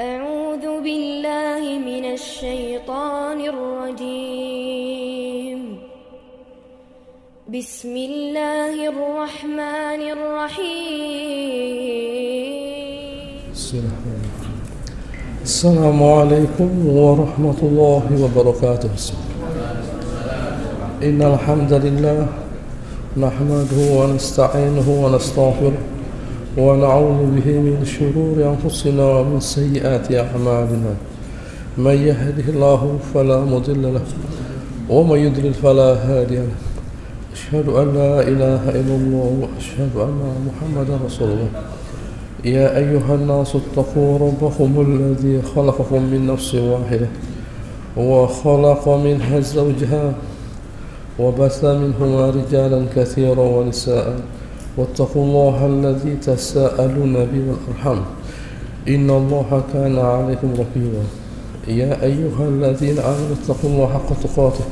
أعوذ بالله من الشيطان الرجيم بسم الله الرحمن الرحيم السلام عليكم ورحمة الله وبركاته. إن الحمد لله نحمده ونستعينه ونستغفره ونعوذ به من شرور أنفسنا ومن سيئات أعمالنا. من يهده الله فلا مضل له ومن يضلل فلا هادي له. أشهد أن لا إله إلا الله وأشهد أن محمدا رسول الله. يا أيها الناس اتقوا ربكم الذي خلقكم من نفس واحدة وخلق منها زوجها وبث منهما رجالا كثيرا ونساء واتقوا الله الذي تساءلون به والأرحام إن الله كان عليكم رقيبا. يا أيها الذين آمنوا اتقوا الله حق تقاته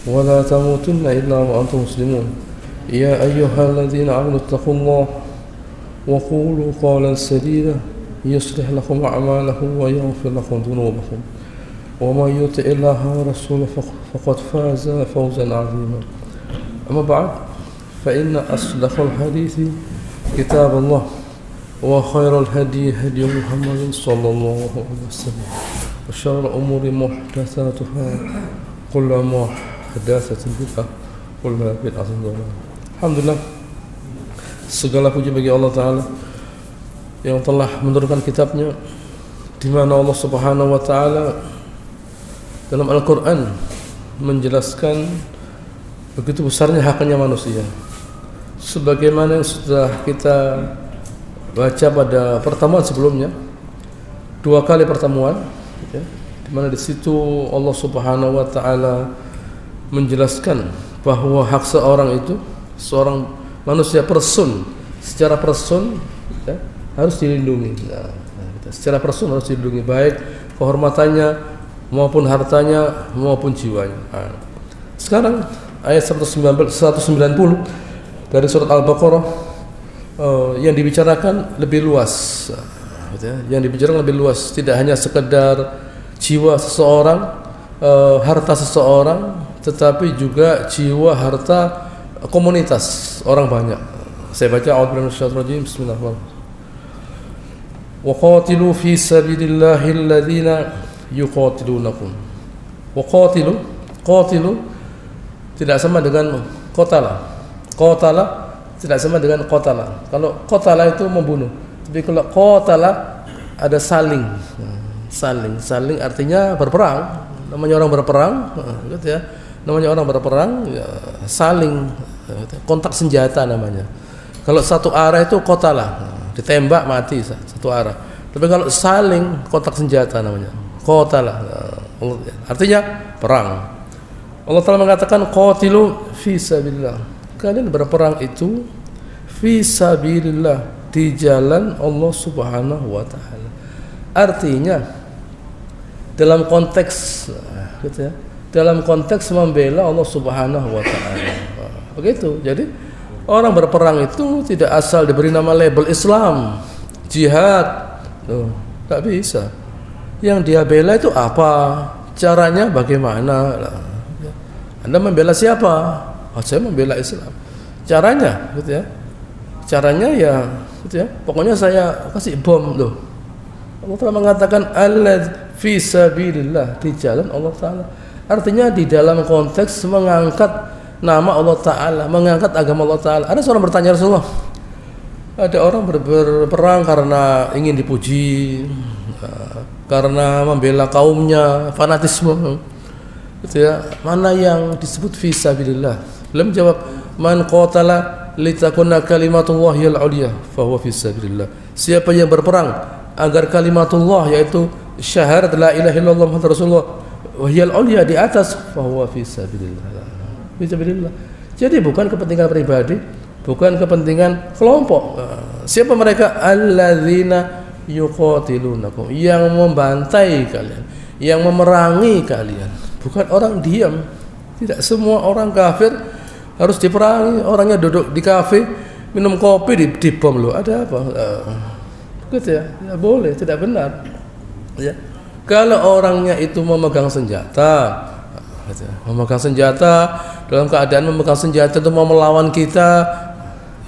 ولا تموتن إلا وأنتم مسلمون. يا أيها الذين آمنوا اتقوا الله وقولوا قولا سديدا يصلح لكم أعمالكم ويغفر لكم ذنوبكم ومن يطع الله ورسوله فقد فاز فوزا عظيما. أما بعد فإن أصدق الحديث كتاب الله وخير الهدي هدي محمد صلى الله عليه وسلم وشر الأمور محدثاتها كل محدثة بدعة كل بدعة ضلالة. Alhamdulillah, segala puji bagi Allah Ta'ala yang telah menurunkan kitabnya, di mana Allah Subhanahu wa Ta'ala dalam Al-Quran menjelaskan begitu besarnya haknya manusia, sebagaimana yang sudah kita baca pada pertemuan sebelumnya, 2 kali pertemuan, ya, di mana di situ Allah Subhanahu wa Ta'ala menjelaskan bahwa hak seorang itu, seorang manusia secara person, ya, harus dilindungi. Secara person harus dilindungi, baik kehormatannya maupun hartanya maupun jiwanya. Sekarang ayat 190 dari surat Al-Baqarah yang dibicarakan lebih luas, yang dibicarakan lebih luas, tidak hanya sekedar jiwa seseorang, harta seseorang, tetapi juga jiwa, harta komunitas orang banyak. Saya baca a'udzu billahi minasyaitonir rajim. Bismillahirrahmanirrahim. Wa qatilu fi sabilillahi alladhina yuqatilunakum. Wa qatilu tidak sama dengan qatala. Qatala tidak sama dengan qatala. Kalau qatala itu membunuh, tapi kalau qatala ada saling artinya berperang. Namanya orang berperang, gitu ya. Namanya orang berperang, ya, saling, kontak senjata namanya. Kalau satu arah itu qatala, ditembak mati satu arah. Tapi kalau saling, kontak senjata namanya qatala, artinya perang. Allah Ta'ala mengatakan qatilu fi sabilillah. Kalian berperang itu fi sabilillah, di jalan Allah Subhanahu wa Ta'ala. Artinya dalam konteks, gitu ya, dalam konteks membela Allah Subhanahu wa Ta'ala. Begitu. Jadi orang berperang itu tidak asal diberi nama label Islam, jihad. Tak bisa. Yang dia bela itu apa? Caranya bagaimana? Anda membela siapa? Saya membela Islam. Caranya, gitu ya. Caranya ya, gitu ya. Pokoknya saya kasih bom loh. Allah Ta'ala mengatakan allad fi sabilillah, di jalan Allah Ta'ala. Artinya di dalam konteks mengangkat nama Allah Ta'ala, mengangkat agama Allah Ta'ala. Ada seorang bertanya, Rasulullah, ada orang berperang karena ingin dipuji, karena membela kaumnya, fanatisme, gitu ya. Mana yang disebut fi sabilillah? Beliau menjawab, man qatala litakuna kalimatullahi al-'ulya fa huwa fi sabilillah. Siapa yang berperang agar kalimatullah, yaitu syahadat la ilaha illallah Muhammadur Rasulullah, wa hiya al-'ulya, di atas, fa huwa fi sabilillah. Fi sabilillah. Jadi bukan kepentingan pribadi, bukan kepentingan kelompok. Siapa mereka? Alladzina yuqatilunakum, yang membantai kalian, yang memerangi kalian. Bukan orang diam. Tidak semua orang kafir harus diperangi. Orangnya duduk di kafe minum kopi dibom loh. Ada apa? Gitu ya. Tidak boleh, tidak benar. Ya. Kalau orangnya itu memegang senjata, dalam keadaan memegang senjata itu mau melawan kita,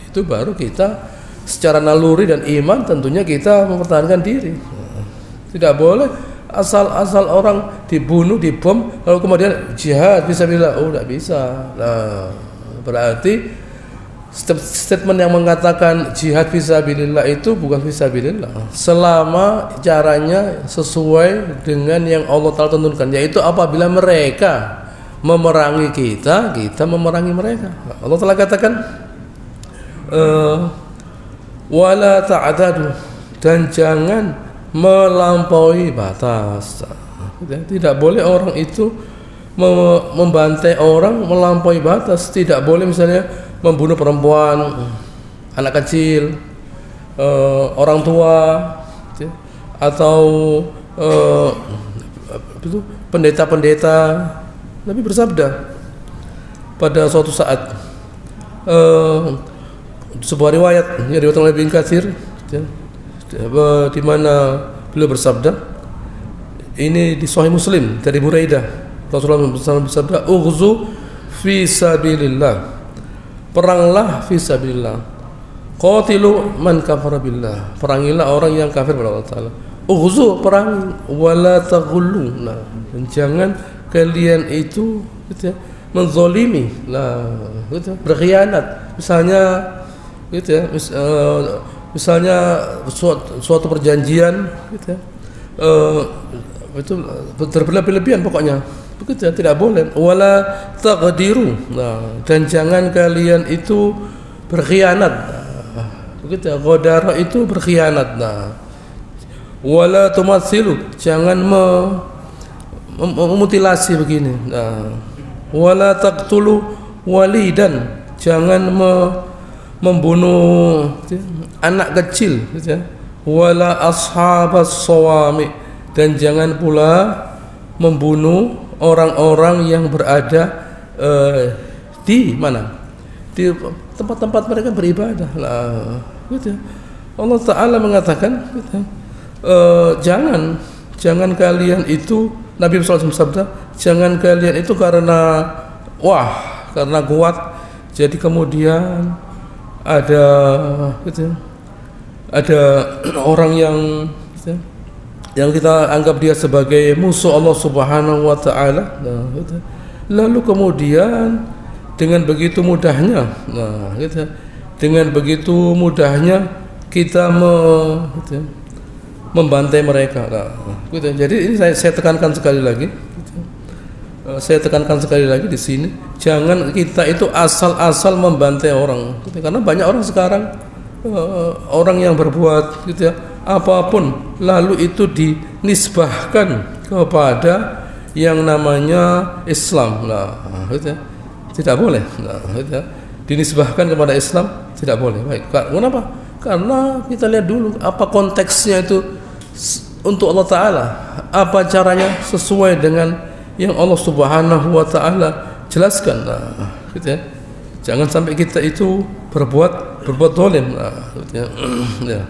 itu baru kita secara naluri dan iman tentunya kita mempertahankan diri. Tidak boleh asal orang dibunuh, dibom, lalu kemudian jihad fisabilillah. Oh, tidak bisa. Nah, berarti statement yang mengatakan jihad fisabilillah itu bukan fisabilillah selama caranya sesuai dengan yang Allah Ta'ala tentukan, yaitu apabila mereka memerangi kita, kita memerangi mereka. Allah Ta'ala katakan wala ta'dadu, dan jangan melampaui batas. Tidak boleh orang itu membantai orang melampaui batas. Tidak boleh misalnya membunuh perempuan, anak kecil, orang tua, atau pendeta-pendeta. Nabi bersabda pada suatu saat, sebuah riwayat yang diriwayatkan oleh Ibnu Katsir, di mana beliau bersabda, ini di Sahih Muslim dari Buraidah, Rasulullah SAW bersabda, "Ughzu fi sabilillah." Peranglah fisabilillah. Qatilu man kafara billah. Perangilah orang yang kafir kepada Allah Ta'ala. Ughzu, perangi, wala taghullu. Nah, dan jangan kalian itu gitu ya, menzalimi, gitu, berkhianat. Misalnya gitu ya, misalnya suatu perjanjian gitu ya, itu berlebihan pokoknya. Begitu ya, tidak boleh. Wala taqdiru. Nah, dan jangan kalian itu berkhianat. Begitu ya, ghadara itu berkhianat. Nah, wala tumatsilu, jangan memutilasi begini. Nah, wala taqtulu walidan, jangan membunuh anak kecil gitu ya. Wala ashabas sawami, dan jangan pula membunuh orang-orang yang berada di mana? Di tempat-tempat mereka beribadah. Nah, gitu ya. Allah Ta'ala mengatakan gitu, jangan kalian itu, Nabi SAW bersabda, jangan kalian itu karena kuat, jadi kemudian ada gitu ya, ada orang yang gitu ya, yang kita anggap dia sebagai musuh Allah Subhanahu wa Ta'ala. Nah, gitu. Lalu kemudian dengan begitu mudahnya, gitu. Dengan begitu mudahnya kita gitu, membantai mereka. Nah, gitu. Jadi ini saya tekankan sekali lagi. Gitu. Saya tekankan sekali lagi di sini, jangan kita itu asal-asal membantai orang. Gitu. Karena banyak orang sekarang orang yang berbuat gitu ya, apapun lalu itu dinisbahkan kepada yang namanya Islam. Nah, gitu ya. Tidak boleh. Nah, gitu ya. Dinisbahkan kepada Islam tidak boleh. Baik. Kenapa? Karena kita lihat dulu apa konteksnya itu untuk Allah Ta'ala, apa caranya sesuai dengan yang Allah Subhanahu wa Ta'ala jelaskan. Nah, gitu ya. Jangan sampai kita itu berbuat zalim. Nah, gitu ya. Ya.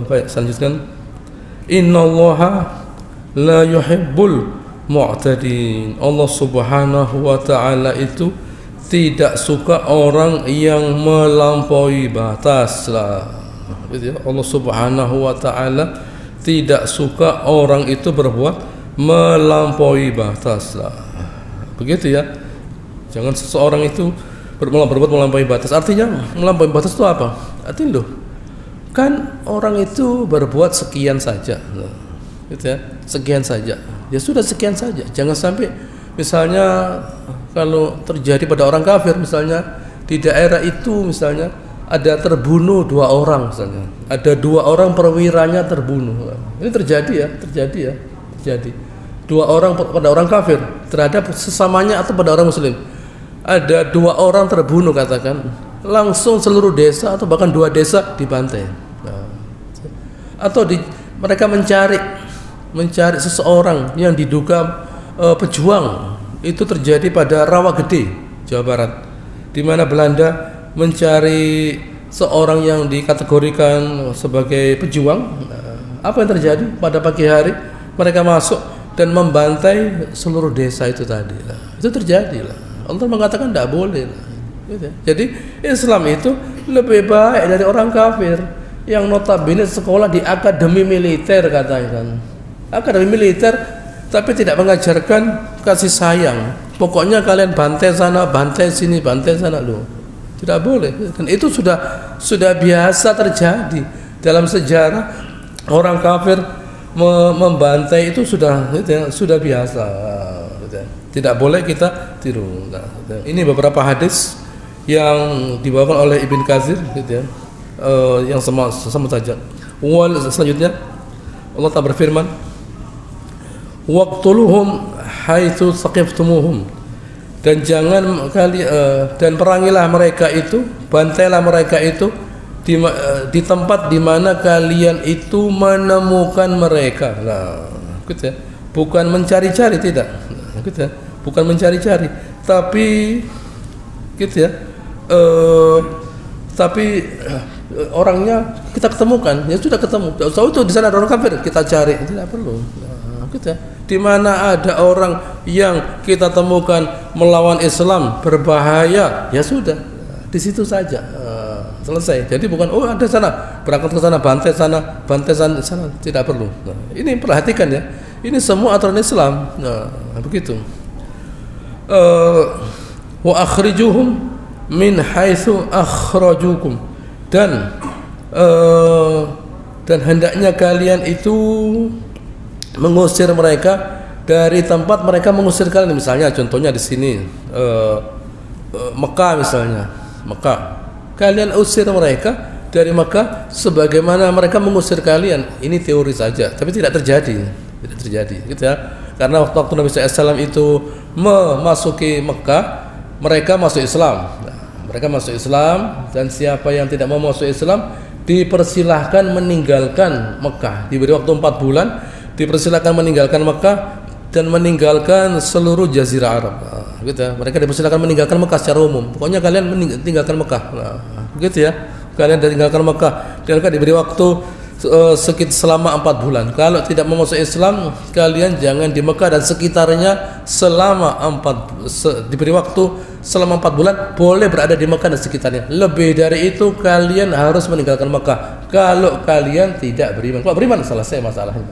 Baik, selanjutkan. Innallaha la yuhibbul mu'tadin. Allah Subhanahu wa Ta'ala itu tidak suka orang yang melampaui batas lah. Gitu ya. Allah Subhanahu wa Ta'ala tidak suka orang itu berbuat melampaui batas lah. Begitu ya. Jangan seseorang itu berbuat melampaui batas. Artinya melampaui batas itu apa? Artinya loh, kan orang itu berbuat sekian saja, gitu ya, sekian saja. Ya sudah sekian saja. Jangan sampai misalnya kalau terjadi pada orang kafir, misalnya di daerah itu misalnya ada terbunuh 2 orang misalnya, ada 2 orang perwiranya terbunuh. Ini terjadi. 2 orang pada orang kafir terhadap sesamanya atau pada orang muslim. Ada 2 orang terbunuh katakan, langsung seluruh desa atau bahkan 2 desa dibantai. Nah, atau mereka mencari seseorang yang diduga pejuang. Itu terjadi pada Rawagede, Jawa Barat, di mana Belanda mencari seorang yang dikategorikan sebagai pejuang. apa yang terjadi pada pagi hari? Mereka masuk dan membantai seluruh desa itu tadi. Itu terjadi lah. Allah mengatakan tidak boleh lah. Gitu. Jadi Islam itu lebih baik dari orang kafir yang notabene sekolah di akademi militer katanya kan. Akademi militer tapi tidak mengajarkan kasih sayang. Pokoknya kalian bantai sana, bantai sini, bantai sana loh. Tidak boleh. Dan itu sudah biasa terjadi dalam sejarah. Orang kafir membantai itu sudah biasa. Tidak boleh kita tiru. Ini beberapa hadis yang dibawakan oleh Ibn Katsir gitu ya. Yang sama saja. Selanjutnya Allah Ta'ala berfirman, "Waqtuluhum haitsu saqiftumuhum." Dan dan perangilah mereka itu, bantailah mereka itu di tempat di mana kalian itu menemukan mereka. Nah, gitu ya. Bukan mencari-cari, tidak. Gitu ya. Bukan mencari-cari, tapi gitu ya. Tapi orangnya kita ketemukan, ya sudah ketemu. So itu di sana ada orang kafir, kita cari, tidak perlu. Nah, gitu ya. Di mana ada orang yang kita temukan melawan Islam berbahaya, ya sudah, di situ saja. Selesai. Jadi bukan ada sana, berangkat ke sana, bantai sana, tidak perlu. Nah, ini perhatikan ya. Ini semua aturan Islam. Nah, begitu. Wa akhrijuhum min haitsu akhrajukum. Dan hendaknya kalian itu mengusir mereka dari tempat mereka mengusir kalian. Misalnya contohnya di sini Mekah misalnya. Mekah. Kalian usir mereka dari Mekah sebagaimana mereka mengusir kalian. Ini teori saja, tapi tidak terjadi. Tidak terjadi, gitu ya. Karena waktu Nabi SAW itu memasuki Mekah, mereka masuk Islam. Nah, mereka masuk Islam, dan siapa yang tidak mau masuk Islam dipersilahkan meninggalkan Mekah. Diberi waktu 4 bulan, dipersilahkan meninggalkan Mekah dan meninggalkan seluruh Jazirah Arab. Nah, gitu ya. Mereka dipersilakan meninggalkan Mekah secara umum. Pokoknya kalian tinggalkan Mekah. Nah, gitu ya. Kalian tinggalkan Mekah. Dan mereka diberi waktu selama 4 bulan. Kalau tidak mau masuk Islam, kalian jangan di Mekah dan sekitarnya diberi waktu selama 4 bulan, boleh berada di Mekah dan sekitarnya. Lebih dari itu kalian harus meninggalkan Mekah. Kalau kalian tidak beriman. Kalau beriman selesai masalahnya.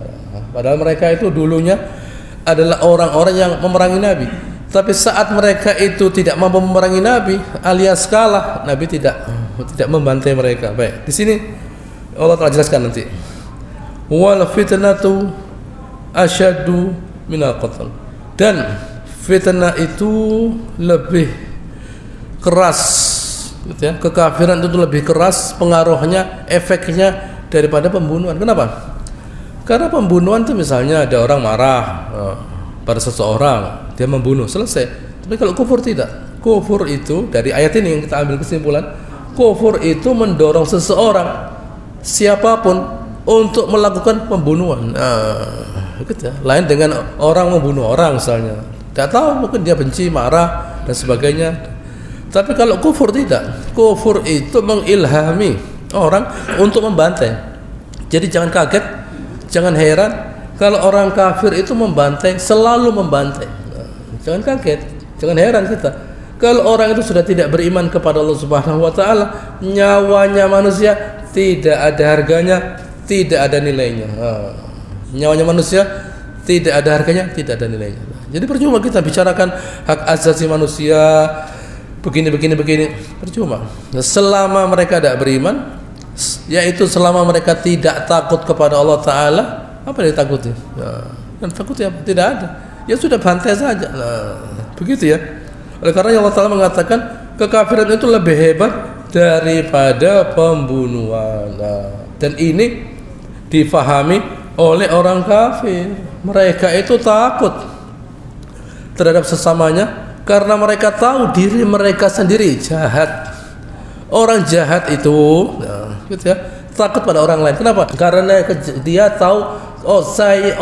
Padahal mereka itu dulunya adalah orang-orang yang memerangi Nabi. Tapi saat mereka itu tidak mampu memerangi Nabi, alias kalah, Nabi tidak membantai mereka. Baik, di sini Allah telah jelaskan nanti. Wal fitnatu asyaddu minal qatl. Dan fitnah itu lebih keras, gitu ya. Kekafiran itu lebih keras pengaruhnya, efeknya daripada pembunuhan. Kenapa? Karena pembunuhan itu misalnya ada orang marah pada seseorang, dia membunuh, selesai. Tapi kalau kufur tidak. Kufur itu dari ayat ini yang kita ambil kesimpulan, kufur itu mendorong seseorang siapapun untuk melakukan pembunuhan. Gitu ya. Lain dengan orang membunuh orang misalnya. Tidak tahu, mungkin dia benci, marah dan sebagainya. Tapi kalau kufur tidak. Kufur itu mengilhami orang untuk membantai. Jadi jangan kaget, jangan heran kalau orang kafir itu membantai, selalu membantai. Jangan kaget, jangan heran kita. Kalau orang itu sudah tidak beriman kepada Allah Subhanahu wa taala, nyawanya manusia tidak ada harganya, tidak ada nilainya. Nyawanya manusia tidak ada harganya, tidak ada nilainya. Jadi percuma kita bicarakan hak asasi manusia begini, percuma. Selama mereka tidak beriman, yaitu selama mereka tidak takut kepada Allah Ta'ala, apa yang ditakuti? Dan takut ya tidak ada. Ya sudah, bantai saja. Begitu ya. Oleh karena Allah Ta'ala mengatakan kekafiran itu lebih hebat daripada pembunuhan. Dan ini difahami oleh orang kafir. Mereka itu takut terhadap sesamanya karena mereka tahu diri mereka sendiri jahat. Orang jahat itu gitu ya, takut pada orang lain. Kenapa? Karena dia tahu, oh,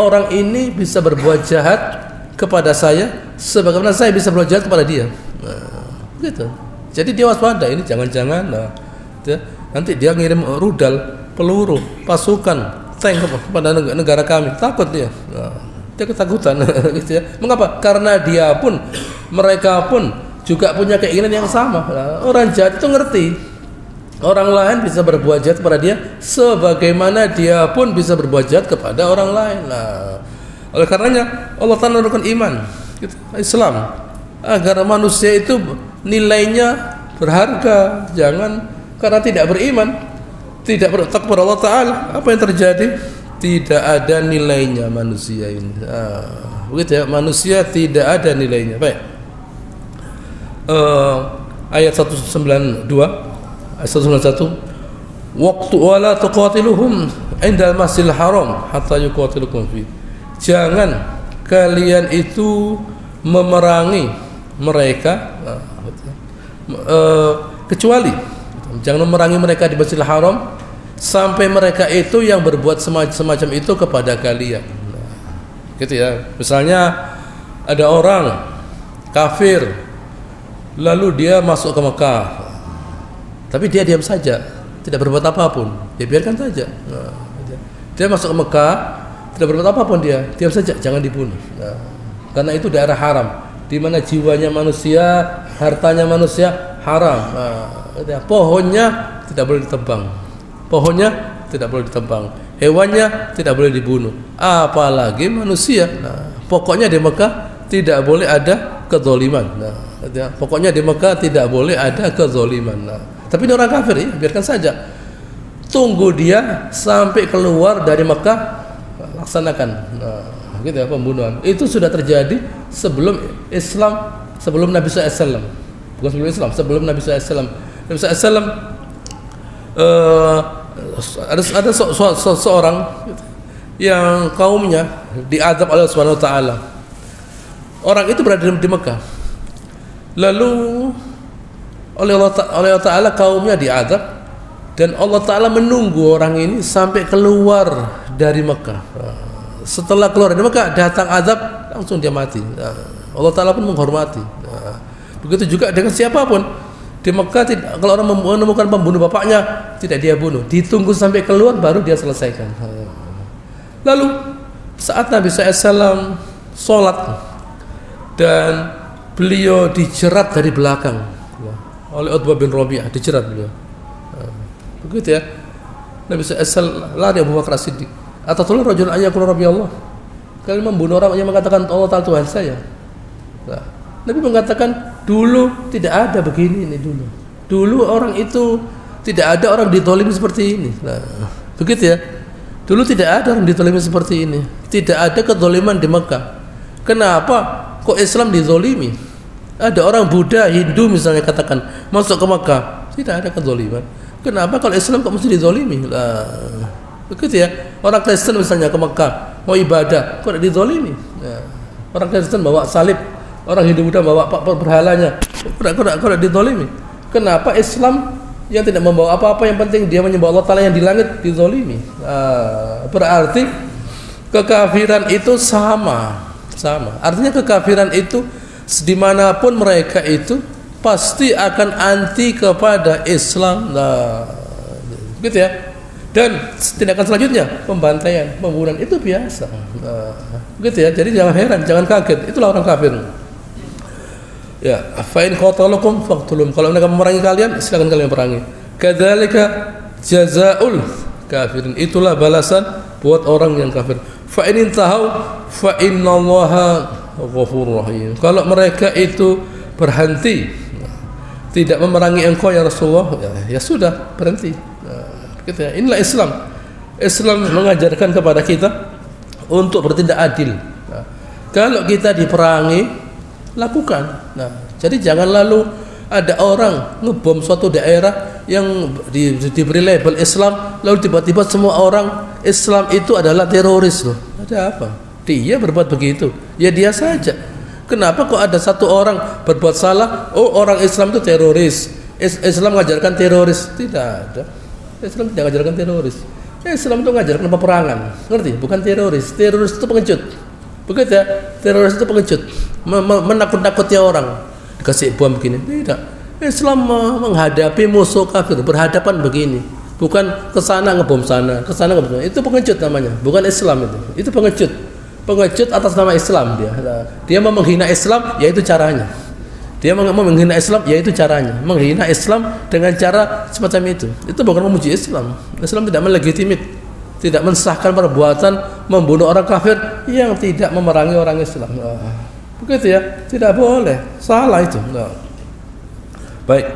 orang ini bisa berbuat jahat kepada saya sebagaimana saya bisa berbuat jahat kepada dia. Gitu. Jadi dia waspada, ini jangan-jangan nanti dia ngirim rudal, peluru, pasukan, tank kepada negara kami. Takut dia. Dia ketakutan gitu ya. Mengapa? Karena mereka pun juga punya keinginan yang sama. Orang jahat itu ngerti orang lain bisa berbuat jahat kepada dia sebagaimana dia pun bisa berbuat jahat kepada orang lain. Oleh karenanya Allah Ta'ala menurunkan iman gitu, Islam agar manusia itu nilainya berharga. Jangan karena tidak beriman, tidak bertakwa Allah Ta'ala, apa yang terjadi? Tidak ada nilainya manusia ini. Begitu ya, manusia tidak ada nilainya. Baik. Ayat 192, ayat 191. Waqtu wala tuqatiluhum indal masjidil haram hatta yuqatilukum fi. Jangan kalian itu memerangi mereka kecuali jangan memerangi mereka di Masjidil Haram sampai mereka itu yang berbuat semacam itu kepada kalian. Gitu ya. Misalnya ada orang kafir lalu dia masuk ke Mekah, tapi dia diam saja, tidak berbuat apapun, dia biarkan saja. Dia masuk ke Mekah, tidak berbuat apapun, dia diam saja, jangan dibunuh. Karena itu daerah haram, di mana jiwanya manusia, hartanya manusia haram. Pohonnya tidak boleh ditebang, pohonnya tidak boleh ditebang, hewannya tidak boleh dibunuh, apalagi manusia. Pokoknya di Mekah tidak boleh ada kezaliman. Pokoknya di Mekah tidak boleh ada kezaliman. Tapi ini orang kafir, ya, biarkan saja. Tunggu dia sampai keluar dari Mekah, laksanakan. Gitu ya, pembunuhan. Itu sudah terjadi sebelum Islam, sebelum Nabi SAW. Bukan sebelum Islam, sebelum Nabi SAW. Nabi SAW ada seorang yang kaumnya diazab oleh Allah Subhanahu wa taala. Orang itu berada di Mekah. Lalu oleh Allah Ta'ala kaumnya diazab dan Allah Ta'ala menunggu orang ini sampai keluar dari Mekah. Setelah keluar dari Mekah datang azab, langsung dia mati. Allah Ta'ala pun menghormati. Begitu juga dengan siapapun di Mekah, kalau orang menemukan pembunuh bapaknya tidak dia bunuh, ditunggu sampai keluar baru dia selesaikan. Lalu saat Nabi SAW sholat dan beliau dijerat dari belakang oleh Utbah bin Rabi'ah, dijerat beliau. Begitu ya. Nabi SAW lari Abu Bakar As-Siddiq. Atatullah rajul ayyakul Rabbi Allah. Kalian membunuh orang yang mengatakan Allah Ta'ala Tuhan saya. Nabi mengatakan dulu tidak ada begini ini dulu. Dulu orang itu tidak ada orang ditolimi seperti ini. Begitu ya. Dulu tidak ada orang ditolimi seperti ini. Tidak ada kezaliman di Mekah. Kenapa kok Islam dizolimi? Ada orang Buddha, Hindu misalnya katakan masuk ke Mekah, tidak ada kezaliman. Kenapa kalau Islam kok mesti dizolimi? Begitu ya. Orang Kristen misalnya ke Mekah mau ibadah, kok dizolimi? Orang Kristen bawa salib, orang Hindu Buddha bawa berhalanya, kok dizolimi? Kenapa Islam yang tidak membawa apa-apa, yang penting dia menyembah Allah Ta'ala yang di langit dizolimi? Berarti kekafiran itu sama. Artinya kekafiran itu dimanapun mereka itu pasti akan anti kepada Islam. Gitu ya. Dan tindakan selanjutnya pembantaian, pembunuhan itu biasa. Gitu ya. Jadi jangan heran, jangan kaget. Itulah orang kafir. Ya, fa in qatalukum faqtulum. Kalau mereka memerangi kalian, silakan kalian perangi. Kadzalika jazaul kafirin. Itulah balasan buat orang yang kafir. Fa in intahau fa innallaha ghafurur rahim. Kalau mereka itu berhenti tidak memerangi engkau ya Rasulullah, ya sudah berhenti. Gitu ya. Inilah Islam. Islam mengajarkan kepada kita untuk bertindak adil. Kalau kita diperangi, lakukan. Jadi jangan lalu ada orang ngebom suatu daerah yang diberi label Islam, lalu tiba-tiba semua orang Islam itu adalah teroris loh. Ada apa? Dia berbuat begitu, ya dia saja. Kenapa kok ada satu orang berbuat salah, oh orang Islam itu teroris, Islam mengajarkan teroris? Tidak ada. Islam tidak mengajarkan teroris. Islam itu mengajarkan peperangan, ngerti? Bukan teroris. Teroris itu pengecut. Begitu ya? Teroris itu pengecut, menakut-nakuti orang. Dikasih bom begini, tidak. Islam menghadapi musuh kafir berhadapan begini. Bukan ke sana ngebom sana, ke sana ngebom sana. Itu pengecut namanya, bukan Islam itu. Itu pengecut. Pengecut atas nama Islam dia. Dia mau menghina Islam, yaitu caranya. Dia mau menghina Islam, yaitu caranya. Menghina Islam dengan cara semacam itu. Itu bukan memuji Islam. Islam tidak melegitimit, tidak mensahkan perbuatan membunuh orang kafir yang tidak memerangi orang Islam. Begitu ya, tidak boleh. Salah itu. Baik.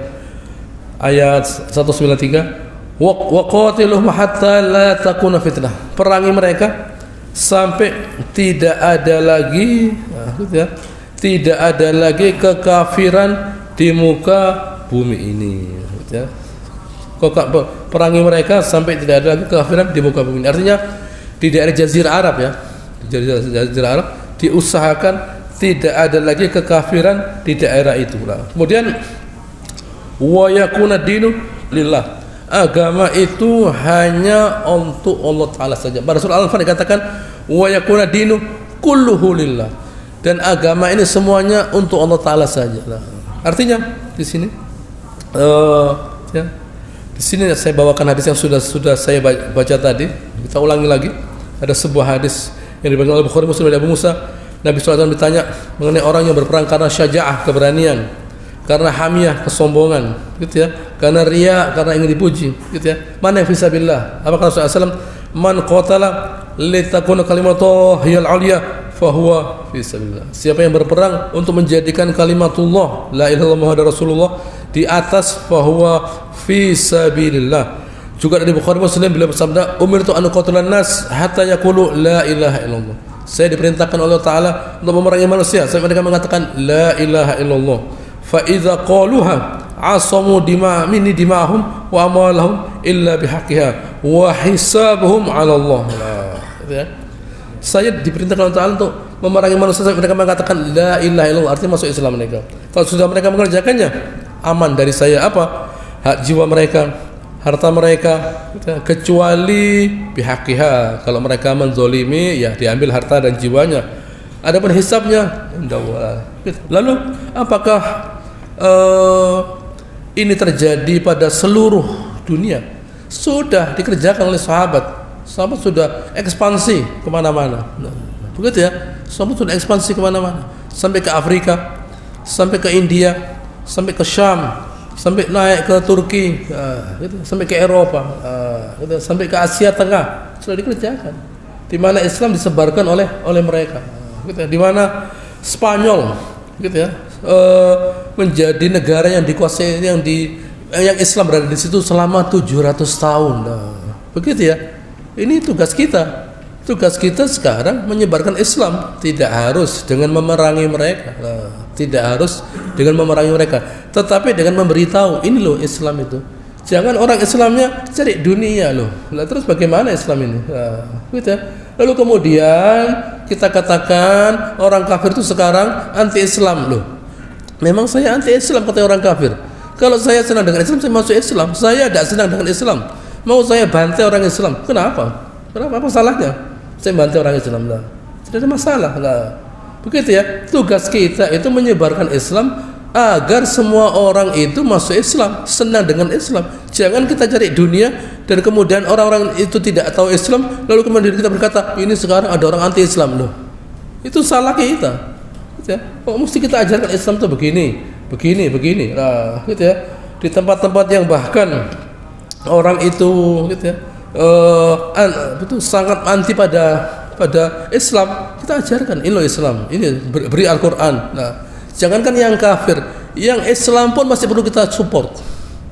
Ayat 193. Wa qatiluhum hatta la takuna fitnah. Perangi mereka sampai tidak ada lagi gitu ya, tidak ada lagi kekafiran di muka bumi ini gitu ya. Perangi mereka sampai tidak ada lagi kekafiran di muka bumi ini. Artinya di daerah Jazirah Arab ya, di Jazirah Arab diusahakan tidak ada lagi kekafiran di daerah itu. Kemudian wa yakuna dinu lillah. Agama itu hanya untuk Allah Ta'ala saja. Pada surah Al-Anfal dikatakan wa yakuna dinu kulluhu lillah, dan agama ini semuanya untuk Allah Ta'ala saja. Artinya di sini ya, di sini saya bawakan hadis yang sudah saya baca tadi. Kita ulangi lagi. Ada sebuah hadis yang diberikan oleh Bukhari Muslim dari Abu Musa. Nabi SAW ditanya mengenai orang yang berperang karena syaja'ah, keberanian, karena hamiyah, kesombongan, gitu ya, karena riya, karena ingin dipuji, gitu ya. Mana yang fisabilillah? Apa kata Rasulullah SAW? Man qatala litakuna kalimatullahi hiyal ulya fahuwa fisabilillah. Siapa yang berperang untuk menjadikan kalimatullah la ilaha illallah Muhammadur Rasulullah di atas, fahuwa fisabilillah. Juga dari Bukhari Muslim beliau bersabda, umirtu an uqatilan nas hatta yaqulu la ilaha illallah. Saya diperintahkan oleh Allah Ta'ala untuk memerangi manusia sampai mereka mengatakan la ilaha illallah. Fa idza qaluha asamu dima'ahum wa amwalahum illa bihaqqiha wa hisabuhum 'ala Allah. Saya diperintahkan oleh Allah untuk memerangi manusia sampai mereka mengatakan la ilaha illallah, artinya masuk Islam mereka. Kalau sudah mereka mengerjakannya, aman dari saya apa? Hak jiwa mereka, harta mereka, kecuali bihaqqiha. Kalau mereka menzolimi, ya diambil harta dan jiwanya. Adapun hisabnya, lalu apakah ini terjadi pada seluruh dunia? Sudah dikerjakan oleh sahabat. Sahabat sudah ekspansi kemana-mana. Begitu ya, sahabat sudah ekspansi kemana-mana, sampai ke Afrika, sampai ke India, sampai ke Syam, sampai naik ke Turki, sampai ke Eropa, sampai ke Asia Tengah, sudah dikerjakan. Di mana Islam disebarkan oleh mereka, di mana Spanyol, gitu ya, menjadi negara yang dikuasai, yang Islam berada di situ selama 700 tahun. Begitu ya. Ini tugas kita. Tugas kita sekarang menyebarkan Islam, tidak harus dengan memerangi mereka. Tidak harus dengan memerangi mereka, tetapi dengan memberitahu ini loh Islam itu. Jangan orang Islamnya cari dunia loh. Nah, terus bagaimana Islam ini? Gitu ya. Lalu kemudian kita katakan orang kafir itu sekarang anti Islam loh. Memang saya anti Islam kata orang kafir. Kalau saya senang dengan Islam, saya masuk Islam. Saya tidak senang dengan Islam, mau saya bantai orang Islam. Kenapa? Apa salahnya saya bantai orang Islam? Lah, tidak ada masalah lah. Begitu ya. Tugas kita itu menyebarkan Islam agar semua orang itu masuk Islam, senang dengan Islam. Jangan kita cari dunia dan kemudian orang-orang itu tidak tahu Islam, lalu kemudian kita berkata ini sekarang ada orang anti Islam loh. Itu salah kita. Gitu ya. Oh, mesti kita ajarkan Islam itu begini. Nah, gitu ya. Di tempat-tempat yang bahkan orang itu, gitu ya, betul sangat anti pada Islam, kita ajarkan ini Islam, ini beri Al-Quran. Nah, jangankan yang kafir, yang Islam pun masih perlu kita support.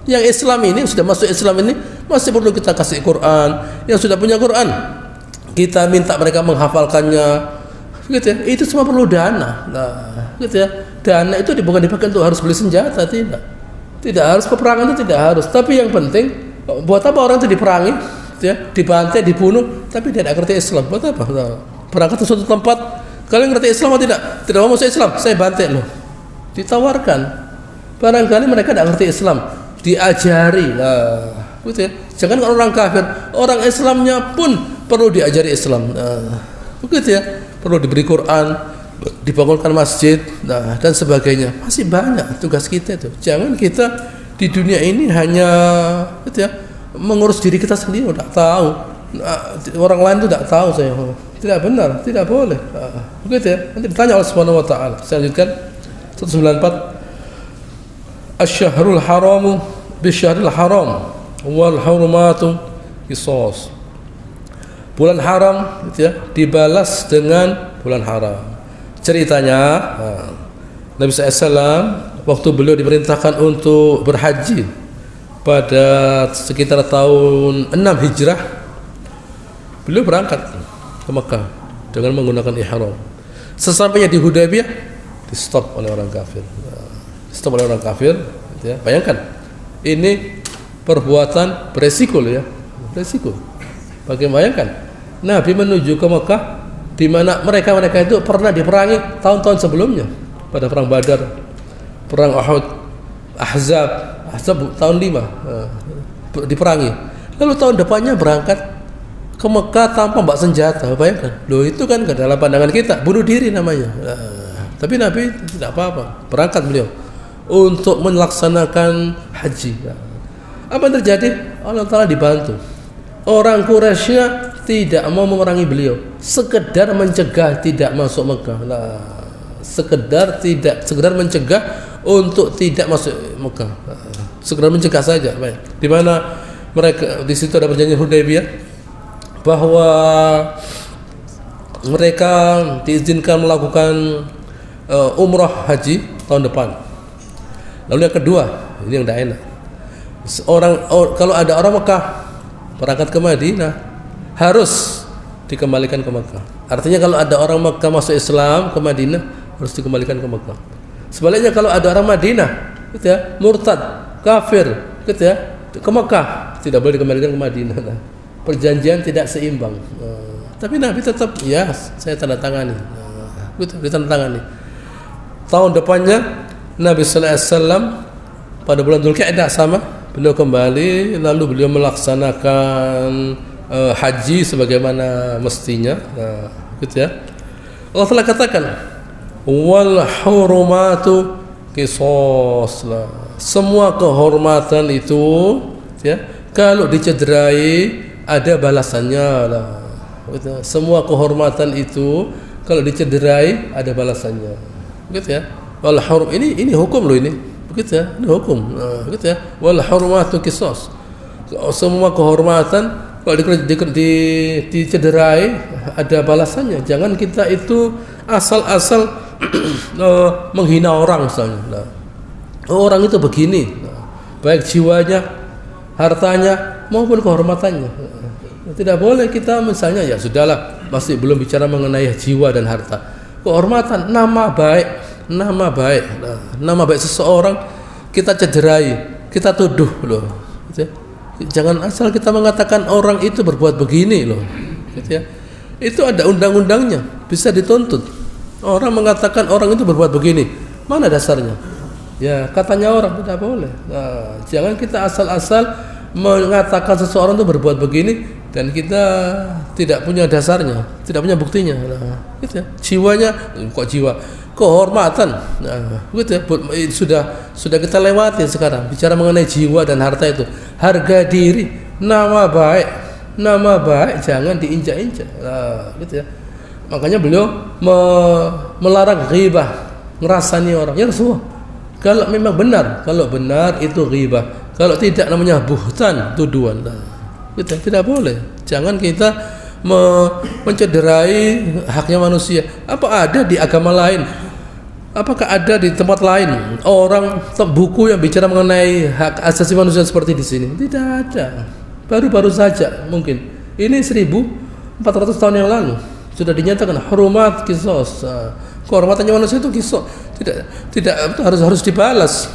Yang Islam ini sudah masuk Islam ini masih perlu kita kasih Quran. Yang sudah punya Quran, kita minta mereka menghafalkannya, gitu ya. Itu semua perlu dana. Nah, gitu ya. Dana itu bukan dipakai untuk harus beli senjata, tidak harus peperangan, itu tidak harus. Tapi yang penting, buat apa orang itu diperangi, gitu ya, dibantai, dibunuh, tapi dia tidak ngerti Islam. Buat apa? Berangkat ke suatu tempat, kalian ngerti Islam atau tidak? Tidak mau masuk Islam, saya bantai loh. Ditawarkan. Barangkali mereka tidak ngerti Islam, diajari. Nah, gitu ya. Jangan orang kafir, orang Islamnya pun perlu diajari Islam. Nah, begitu ya. Perlu diberi Quran, dibangunkan masjid, nah, dan sebagainya. Masih banyak tugas kita itu. Jangan kita di dunia ini hanya, gitu ya, mengurus diri kita sendiri, tidak tahu. Orang lain itu tidak tahu saya. Tidak benar, tidak boleh. Begitu ya. Nanti ditanya Allah Subhanahu wa taala. Saya lanjutkan 194. Asy-syahrul haramu bisyahril haram wal hurumatu qisas. Bulan haram gitu ya, dibalas dengan bulan haram. Ceritanya Nabi SAW waktu beliau diperintahkan untuk berhaji pada sekitar tahun 6 Hijrah, beliau berangkat ke Mekah dengan menggunakan ihram. Sesampainya di Hudaybiyah, di stop oleh orang kafir. Gitu ya. Bayangkan, ini perbuatan beresiko ya, beresiko. Bayangkan, Nabi menuju ke Mekah di mana mereka itu pernah diperangi tahun-tahun sebelumnya pada perang Badar, perang Uhud, Ahzab tahun 5 diperangi. Lalu tahun depannya berangkat ke Mekah tanpa bawa senjata. Bayangkan, loh itu kan ke dalam pandangan kita bunuh diri namanya. Tapi Nabi tidak apa-apa, berangkat beliau untuk melaksanakan haji. Apa yang terjadi? Allah Ta'ala dibantu. Orang Quraisy tidak mau memerangi beliau, sekedar mencegah tidak masuk Mekah. Sekedar mencegah untuk tidak masuk Mekah. Sekedar mencegah saja. Di mana mereka di situ ada perjanjian Hudaybiyah bahwa mereka diizinkan melakukan umrah haji tahun depan. Lalu yang kedua, ini yang tidak enak. Kalau ada orang Mekah berangkat ke Madinah, harus dikembalikan ke Mekah. Artinya kalau ada orang Mekah masuk Islam ke Madinah, harus dikembalikan ke Mekah. Sebaliknya kalau ada orang Madinah gitu ya, murtad, kafir gitu ya, ke Mekah, tidak boleh dikembalikan ke Madinah. Perjanjian tidak seimbang. Tapi Nabi tetap, ya saya tanda tangani. Gitu, ditandatangani. Tahun depannya Nabi sallallahu alaihi wasallam pada bulan Dzulqa'dah sama, beliau kembali, lalu beliau melaksanakan haji sebagaimana mestinya. Gitu ya. Allah telah katakan, wal hurumatu qisas. Semua kehormatan itu ya, kalau dicederai ada balasannya lah. Gitu. Semua kehormatan itu kalau dicederai ada balasannya. Begitu ya. Wal hurum ini hukum loh ini. Begitu ya. Ini hukum. Begitu ya. Wal hurumatu qisas. Semua kehormatan kalau dicederai ada balasannya. Jangan kita itu asal-asal menghina orang misalnya. Orang itu begini, baik jiwanya, hartanya maupun kehormatannya. Tidak boleh kita misalnya, ya sudahlah, masih belum bicara mengenai jiwa dan harta. Kehormatan, nama baik seseorang kita cederai, kita tuduh loh. Jangan asal kita mengatakan orang itu berbuat begini loh. Itu ada undang-undangnya, bisa dituntut. Orang mengatakan orang itu berbuat begini, mana dasarnya? Ya katanya orang, tidak boleh. Jangan kita asal-asal mengatakan seseorang itu berbuat begini dan kita tidak punya dasarnya, tidak punya buktinya. Gitu ya. Jiwanya, kok jiwa, kehormatan. Gitu ya. Sudah kita lewati sekarang. Bicara mengenai jiwa dan harta itu, harga diri, nama baik jangan diinjak-injak. Gitu ya. Makanya beliau melarang ghibah, ngerasani orang. Ya Rasulullah, kalau memang benar, kalau benar itu ghibah, kalau tidak namanya buhtan, tuduhan. Kita tidak boleh. Jangan kita mencederai haknya manusia. Apa ada di agama lain? Apakah ada di tempat lain orang buku yang bicara mengenai hak asasi manusia seperti di sini? Tidak ada. Baru-baru saja mungkin. Ini 1400 tahun yang lalu sudah dinyatakan hurumat qisas. Kehormatannya manusia itu qisas. Tidak harus dibalas.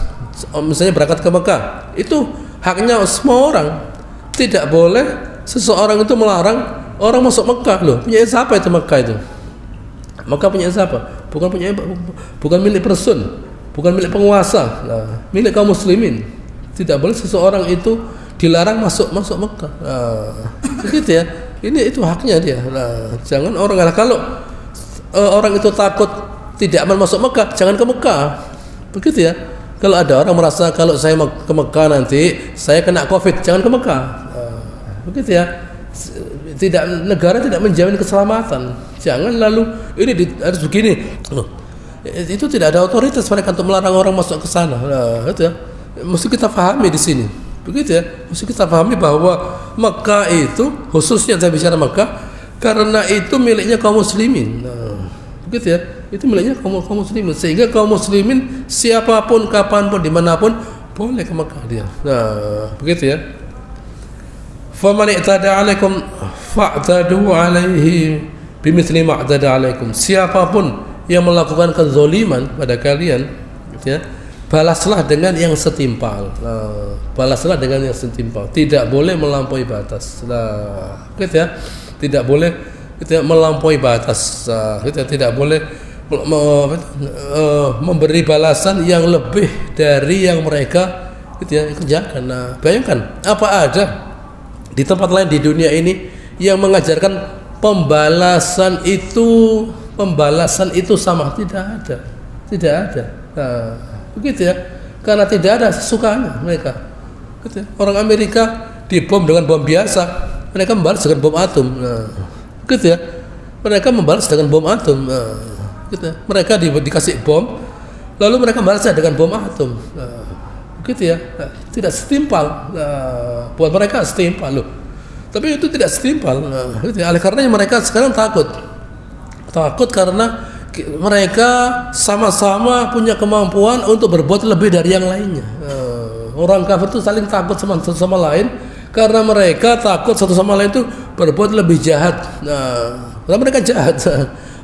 Misalnya berangkat ke Mekah, itu haknya semua orang. Tidak boleh seseorang itu melarang orang masuk Mekah loh. Punya siapa itu Mekah itu? Mekah punya siapa? Bukan milik person, bukan milik penguasa, milik kaum muslimin. Tidak boleh seseorang itu dilarang masuk Mekah. Begitu ya. Itu haknya dia. Jangan orang, kalau orang itu takut tidak aman masuk Mekah, jangan ke Mekah. Begitu ya. Kalau ada orang merasa kalau saya ke Mekah nanti saya kena COVID, jangan ke Mekah. begitu ya. Negara tidak menjamin keselamatan. Jangan lalu ini harus begini. Loh, itu tidak ada otoritas mereka untuk melarang orang masuk ke sana. Nah, itu ya. Mesti kita pahami di sini. Begitu ya. Mesti kita pahami bahwa Mekah itu, khususnya saya bicara Mekah, karena itu miliknya kaum muslimin. Nah, begitu ya. Itu miliknya kaum muslimin. Sehingga kaum muslimin siapapun, kapanpun, dimanapun boleh ke Mekah dia. Nah, begitu ya. Faman i'tada 'alaikum fa'tadu 'alaihi bimithli ma i'tada 'alaikum. Siapapun yang melakukan kezaliman pada kalian, gitu ya, balaslah dengan yang setimpal. Nah, balaslah dengan yang setimpal. Tidak boleh melampaui batas. Nah, gitu ya. Tidak boleh gitu ya, melampaui batas. Nah, gitu ya. Tidak boleh memberi balasan yang lebih dari yang mereka gitu ya kerjakan. Nah, bayangkan apa ada di tempat lain di dunia ini yang mengajarkan pembalasan itu sama? Tidak ada. Nah, begitu ya, karena tidak ada sesukanya mereka. Gitu ya. Orang Amerika dibom dengan bom biasa, mereka membalas dengan bom atom. Nah, gitu ya, mereka membalas dengan bom atom. Nah, gitu ya. Mereka dikasih bom, lalu mereka membalasnya dengan bom atom. Nah, begitu ya, tidak setimpal. Nah, buat mereka setimpal loh, tapi itu tidak setimpal. Nah, gitu ya. Oleh karenanya mereka sekarang takut karena mereka sama-sama punya kemampuan untuk berbuat lebih dari yang lainnya. Nah, orang kafir itu saling takut satu sama lain karena mereka takut satu sama lain itu berbuat lebih jahat. Nah, karena mereka jahat.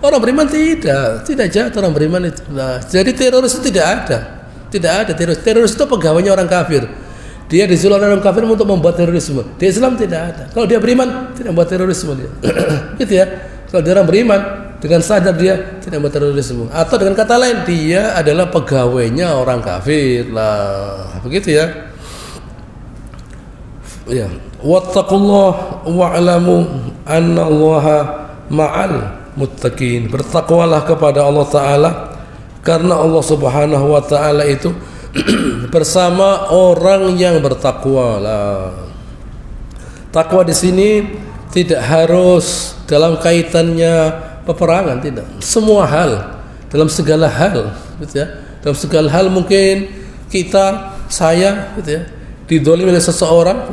Orang beriman tidak jahat orang beriman itu. Nah, jadi teroris itu tidak ada teroris itu pegawainya orang kafir. Dia disuruh orang kafir untuk membuat terorisme. Di Islam tidak ada. Kalau dia beriman tidak membuat terorisme dia. Gitu ya. Kalau dia orang beriman dengan sadar dia tidak membuat terorisme. Atau dengan kata lain dia adalah pegawainya orang kafir. Lah, begitu ya. Ya. Wattaqullah wa'lamu annallaha ma'al muttaqin. Bertakwalah kepada Allah Ta'ala, karena Allah Subhanahu wa Ta'ala itu bersama orang yang bertakwa. Takwa di sini tidak harus dalam kaitannya peperangan, tidak. Semua hal, dalam segala hal, gitu ya. Dalam segala hal mungkin saya, gitu ya, didolimi oleh seseorang.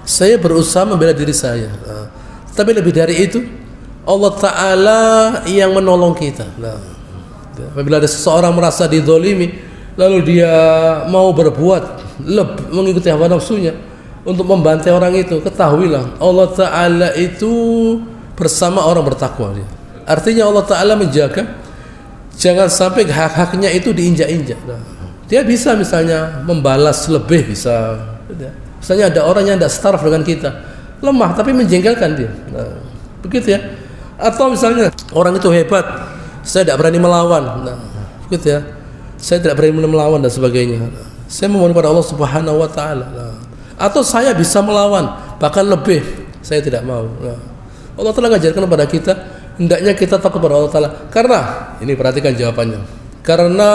Saya berusaha membela diri saya. Tapi lebih dari itu, Allah Ta'ala yang menolong kita. Apabila ada seseorang merasa didolimi, lalu dia mau berbuat mengikuti hawa nafsunya untuk membantai orang itu, ketahuilah Allah Ta'ala itu bersama orang bertakwa dia. Artinya Allah Ta'ala menjaga jangan sampai hak-haknya itu diinjak-injak. Dia bisa misalnya membalas lebih, bisa. Misalnya ada orang yang tidak setaraf dengan kita, lemah tapi menjengkelkan dia. Nah, begitu ya. Atau misalnya orang itu hebat, saya tidak berani melawan. Nah, gitu ya. Saya tidak berani melawan dan sebagainya. Saya memohon kepada Allah Subhanahu wa Ta'ala. Nah, atau saya bisa melawan, bahkan lebih, saya tidak mau. Nah, Allah Ta'ala mengajarkan kepada kita, hendaknya kita takut kepada Allah Ta'ala. Karena, ini perhatikan jawabannya. Karena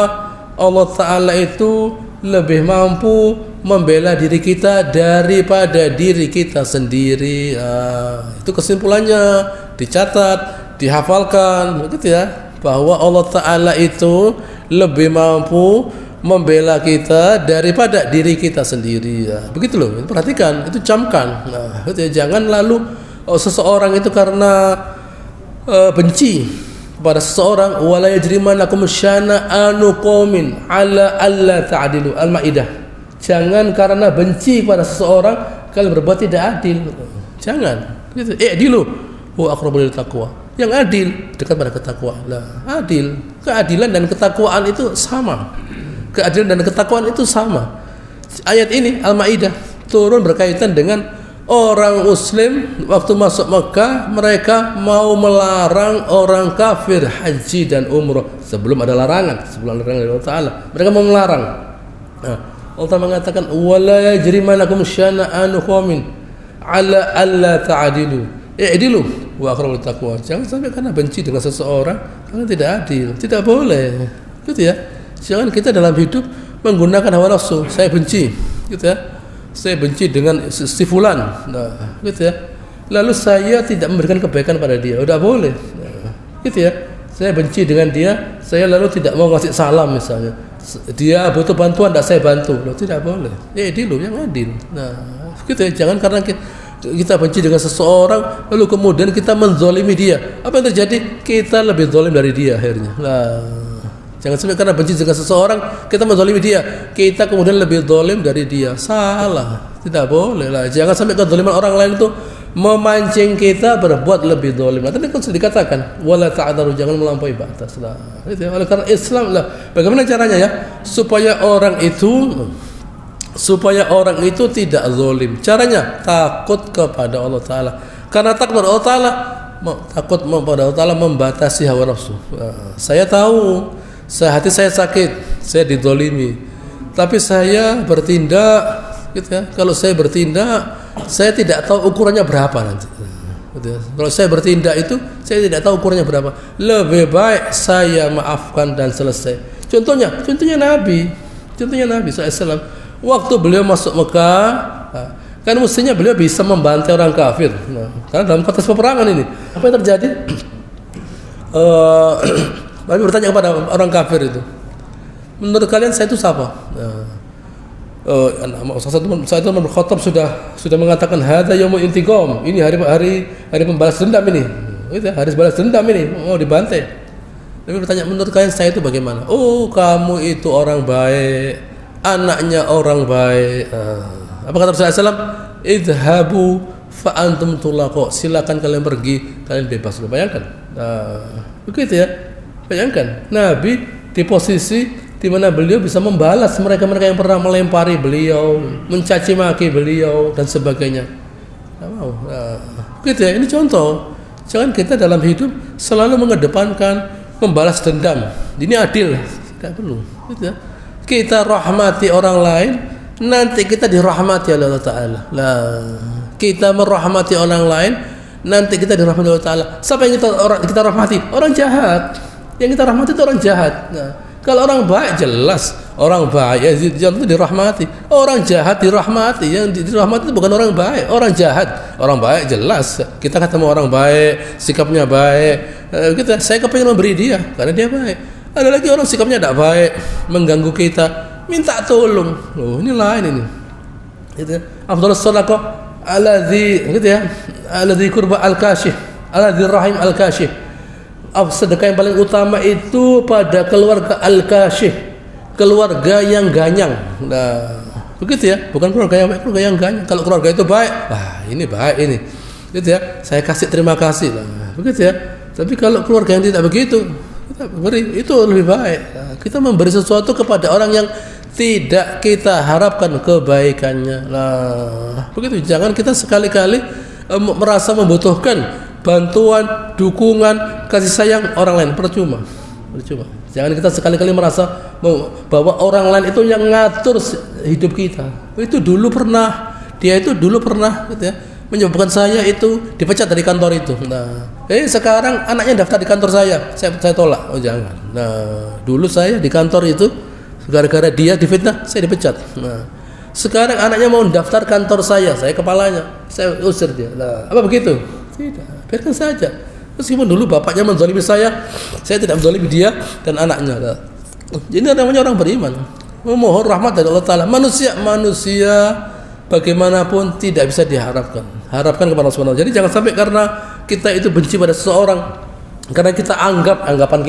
Allah Ta'ala itu lebih mampu membela diri kita daripada diri kita sendiri. Nah, itu kesimpulannya, dicatat, dihafalkan, begitu ya. Bahwa Allah Ta'ala itu lebih mampu membela kita daripada diri kita sendiri. Ya, begitu loh. Perhatikan, itu camkan. Nah, gitu ya. Jangan lalu seseorang itu karena benci kepada seseorang, wala yajrimanakum syana'anu qaumin ala alla ta'dilu. Al-Maidah. Jangan karena benci kepada seseorang kalian berbuat tidak adil. Jangan. Gitu. I'dilu wa aqrabu lit taqwa. Yang adil dekat pada ketakwaan. Nah, adil, keadilan dan ketakwaan itu sama. Keadilan dan ketakwaan itu sama. Ayat ini Al-Maidah turun berkaitan dengan orang muslim waktu masuk Mekah, mereka mau melarang orang kafir haji dan umrah sebelum ada larangan dari Allah Ta'ala. Mereka mau melarang. Nah, Allah Ta'ala mengatakan wala yajrimanakum syana'anu qaumin ala alla ta'dilu. I'dilu wa aqrabu lit taqwa. Jangan sampai karena benci dengan seseorang karena tidak adil. Tidak boleh. Gitu ya. Jangan kita dalam hidup menggunakan hawa nafsu. Saya benci, gitu ya. saya benci dengan si fulan, nah, gitu ya. Lalu saya tidak memberikan kebaikan pada dia, udah boleh, nah, gitu ya. Saya benci dengan dia, saya lalu tidak mau ngasih salam misalnya. Dia butuh bantuan, tidak saya bantu, loh, tidak boleh. Adil, yang adil. Nah, gitu ya. Jangan karena kita benci dengan seseorang, lalu kemudian kita menzolimi dia. Apa yang terjadi? Kita lebih zolim dari dia akhirnya. Nah, jangan sampai karena benci dengan seseorang kita menzolimi dia, kita kemudian lebih zolim dari dia. Salah, tidak boleh lah. Jangan sampai kezaliman orang lain itu memancing kita berbuat lebih zalim. Nah, tadi kan sudah dikatakan wala ta'daru, jangan melampaui batas lah. Itu ya. Oleh karena Islam lah, bagaimana caranya ya supaya orang itu tidak zalim? Caranya takut kepada Allah Taala. Karena takut kepada Allah Taala, takut kepada Allah Taala membatasi hawa nafsu. Nah, saya tahu hati saya sakit, saya dizalimi, tapi saya bertindak, gitu ya. Kalau saya bertindak, saya tidak tahu ukurannya berapa nanti. Kalau saya bertindak itu, saya tidak tahu ukurannya berapa. Lebih baik saya maafkan dan selesai. Contohnya Nabi SAW. Waktu beliau masuk Mekah, kan mestinya beliau bisa membantai orang kafir. Nah, karena dalam konteks peperangan ini, apa yang terjadi? Nabi bertanya kepada orang kafir itu, menurut kalian saya itu siapa? Saat itu Khattab sudah mengatakan hadza yaumul intiqam, ini hari pembalas dendam ini. Itu hari balas dendam ini, mau dibantai. Nabi bertanya, menurut kalian saya itu bagaimana? Oh, kamu itu orang baik, anaknya orang baik. Apa kata Rasulullah SAW? Idhabu fa antum tulaqo, silakan kalian pergi, kalian bebas. Bayangkan, begitu ya. Bayangkan Nabi di posisi di mana beliau bisa membalas mereka-mereka yang pernah melempari beliau, mencaci maki beliau dan sebagainya. Tidak mau. Begitu ya. Ini contoh. Jangan kita dalam hidup selalu mengedepankan membalas dendam. Ini adil. Tidak perlu. Gitu ya. Kita rahmati orang lain, nanti kita dirahmati oleh Allah Taala. Kita merahmati orang lain, nanti kita dirahmati oleh Allah Taala. Siapa yang kita rahmati? Orang jahat. Yang kita rahmati itu orang jahat. Nah, kalau orang baik jelas orang baik ya itu dirahmati. Orang jahat dirahmati. Yang dirahmati itu bukan orang baik, orang jahat. Orang baik jelas kita ketemu orang baik, sikapnya baik. Saya kepingin memberi dia karena dia baik. Ada lagi orang sikapnya tidak baik, mengganggu kita, minta tolong. Oh, ini lain ini. Gitu. Afdhalus shadaqah alladzi, gitu ya. Alladzi qurba al-kashih, alladzi rahim al-kashih. Sedekah yang paling utama itu pada keluarga al-kashih, keluarga yang ganyang. Nah, begitu ya, bukan keluarga yang baik, keluarga yang ganyang. Kalau keluarga itu baik, wah ini baik ini, gitu ya. Saya kasih terima kasih lah, begitu ya. Tapi kalau keluarga yang tidak begitu, kita beri itu lebih baik. Nah, kita memberi sesuatu kepada orang yang tidak kita harapkan kebaikannya. Nah, begitu. Jangan kita sekali-kali merasa membutuhkan bantuan, dukungan, kasih sayang orang lain, percuma. Jangan kita sekali-kali merasa bahwa orang lain itu yang ngatur hidup kita. Dia itu dulu pernah, gitu ya, menyebabkan saya itu dipecat dari kantor itu. Nah, sekarang anaknya daftar di kantor saya tolak. Oh jangan. Nah, dulu saya di kantor itu gara-gara dia difitnah, saya dipecat. Nah, sekarang anaknya mau daftar kantor saya kepalanya, saya usir dia. Nah, apa begitu? Tidak, biarkan saja. Meskipun dulu bapaknya menzalimi saya tidak menzalimi dia dan anaknya. Ini namanya orang beriman, memohon rahmat dari Allah Taala. Manusia bagaimanapun tidak bisa diharapkan kepada Allah Subhanahu wa taala. Jadi jangan sampai karena kita itu benci pada seseorang, karena kita anggapan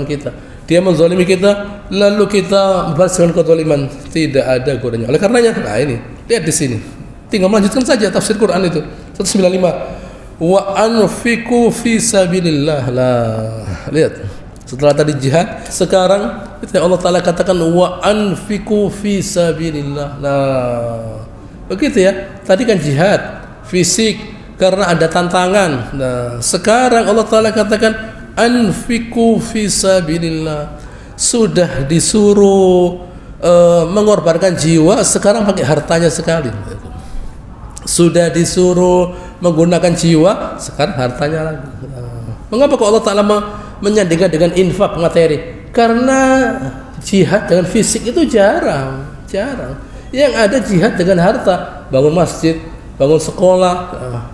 kita dia menzalimi kita, lalu kita membalas dengan kezaliman, tidak ada gunanya. Oleh karenanya, nah ini lihat di sini, tinggal melanjutkan saja tafsir Quran itu 195. Wa anfiqu fi sabilillah. Lihat, setelah tadi jihad, sekarang Allah Taala katakan wa anfiqu fi sabilillah. Begitu ya. Tadi kan jihad fisik karena ada tantangan. Nah, sekarang Allah Taala katakan anfiqu fi sabilillah. Sudah disuruh mengorbankan jiwa, sekarang pakai hartanya sekali. Sudah disuruh menggunakan jiwa, sekarang hartanya lagi. Mengapa kok Allah Ta'ala menyandingkan dengan infak materi? Karena jihad dengan fisik itu jarang. Yang ada jihad dengan harta, bangun masjid, bangun sekolah,